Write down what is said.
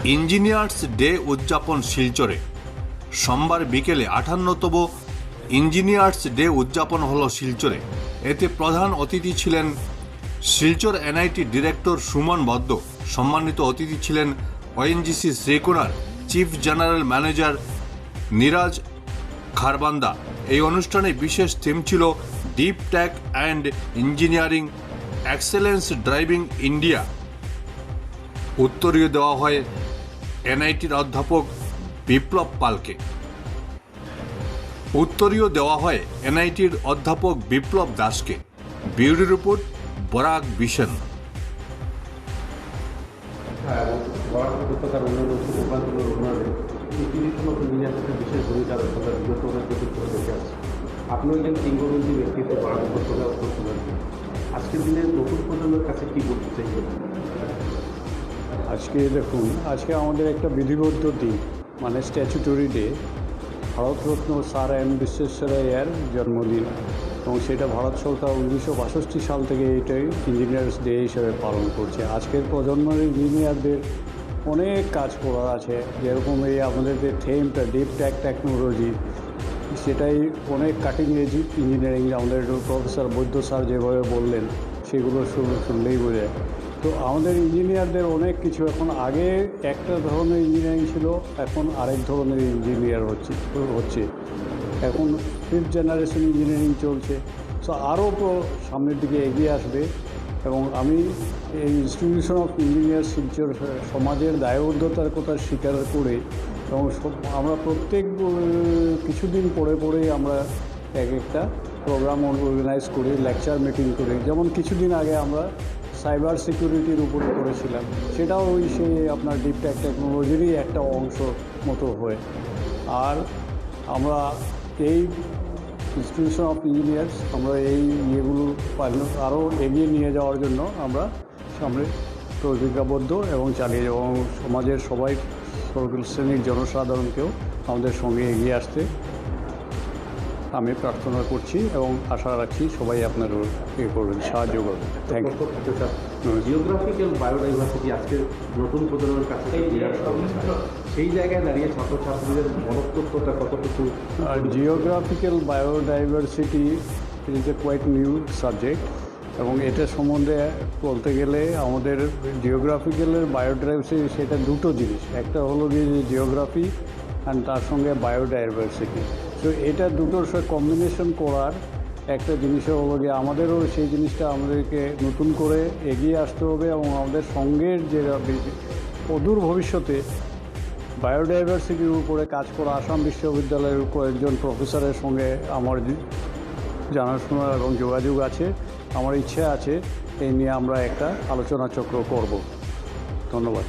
Engineers day উদযাপন শিলচরে। সোমবার বিকেলে 58তম ইঞ্জিনিয়ার্স ডে উদযাপন হলো শিলচরে। এতে প্রধান অতিথি ছিলেন শিলচর এনআইটি ডিরেক্টর সুমন বদ্দ। সম্মানিত অতিথি ছিলেন ওএনজিসি শ্রীকুনার chief general manager Niraj Kharbanda. এই অনুষ্ঠানে বিশেষ থিম ছিল deep tech and engineering excellence driving India. উত্তরীয় দেওয়া হয় এনআইটির অধ্যাপক বিপ্লব পালকে। দাসকে। Bureau report Barak vision. বিশেষ ভূমিকা বিগত অনেক বছর ধরে দেখে আসছে। আপনি একজন কিংবদন্তি ব্যক্তিত্ব বরাক উপত্যকা আজকের দিনে নতুন প্রজন্মের কাছে কী বলতে চাইবেন? আজকে দেখুন, আজকে আমাদের একটা বিধিবদ্ধ দিন, মানে statutory day. Bharat Ratna sir M বিশ্বেশ্বরাইয়ার জন্মদিন, এবং সেটা ভারত সরকার 1962 সাল থেকে এটাই ইঞ্জিনিয়ার্স ডে হিসেবে পালন করছে। আজকের প্রজন্মের ইঞ্জিনিয়ারদের অনেক কাজ করার আছে, যেরকম এই আমাদের যে থিমটা ডিপ টেক টেকনোলজি, সেটাই অনেক কাটিং এজ ইঞ্জিনিয়ারিং। আমাদের প্রফেসর বৈদ্য স্যার যেভাবে বললেন, সেগুলো শুনলেই বোঝায়। তো আমাদের ইঞ্জিনিয়ারদের অনেক কিছু, এখন আগে একটা ধরনের ইঞ্জিনিয়ারিং ছিল, এখন আরেক ধরনের ইঞ্জিনিয়ার হচ্ছে এখন 5th জেনারেশন ইঞ্জিনিয়ারিং চলছে। সো আরও সামনের দিকে এগিয়ে আসবে। এবং আমি এই ইনস্টিটিউশন অফ ইঞ্জিনিয়ার শিলচর সমাজের দায়বদ্ধতার কথা স্বীকার করে, এবং আমরা প্রত্যেক কিছুদিন পরে আমরা একটা প্রোগ্রাম অর্গানাইজ করি, লেকচার মিটিং করি। যেমন কিছুদিন আগে আমরা সাইবার সিকিউরিটির উপরে করেছিলাম, সেটাও সেই আপনার ডিপ টেক টেকনোলজিরই একটা অংশ মতো হয়ে। আর আমরা এই ইনস্টিটিউশন অফ ইঞ্জিনিয়ার্স আমরা এই ইয়েগুলো আরও এগিয়ে নিয়ে যাওয়ার জন্য আমরা সামনে প্রতিজ্ঞাবদ্ধ এবং চালিয়ে যাব, এবং সমাজের সবাই সকল শ্রেণীর জনসাধারণকেও আমাদের সঙ্গে এগিয়ে আসতে আমি প্রার্থনা করছি, এবং আশা রাখছি সবাই আপনার করবেন, সাহায্য করবেন। Thank you. জিওগ্রাফিক্যাল বায়োডাইভার্সিটি আজকের নতুন প্রজন্মের কাছে সেই জায়গায় দাঁড়িয়ে ছাত্রছাত্রীদের মনস্তত্ত্বটা কতটুকু? Geographical biodiversity is a quite new subject, এবং এটা সম্বন্ধে বলতে গেলে আমাদের জিওগ্রাফিক্যালের বায়োডাইভার্সিটি সেটা দুটো জিনিস। একটা হলো গিয়ে জিওগ্রাফি অ্যান্ড তার সঙ্গে বায়োডাইভার্সিটি। তো এটা দুটোর সাথে কম্বিনেশন করার একটা জিনিসও হলো গিয়ে আমাদেরও সেই জিনিসটা আমাদেরকে নতুন করে এগিয়ে আসতে হবে, এবং আমাদের সঙ্গের যে অদূর ভবিষ্যতে বায়োডাইভার্সিটির উপরে কাজ করা আসাম বিশ্ববিদ্যালয়ের কয়েকজন প্রফেসরের সঙ্গে আমার জানাশোনা এবং যোগাযোগ আছে। আমার ইচ্ছে আছে এই নিয়ে আমরা একটা আলোচনা চক্র করব। ধন্যবাদ।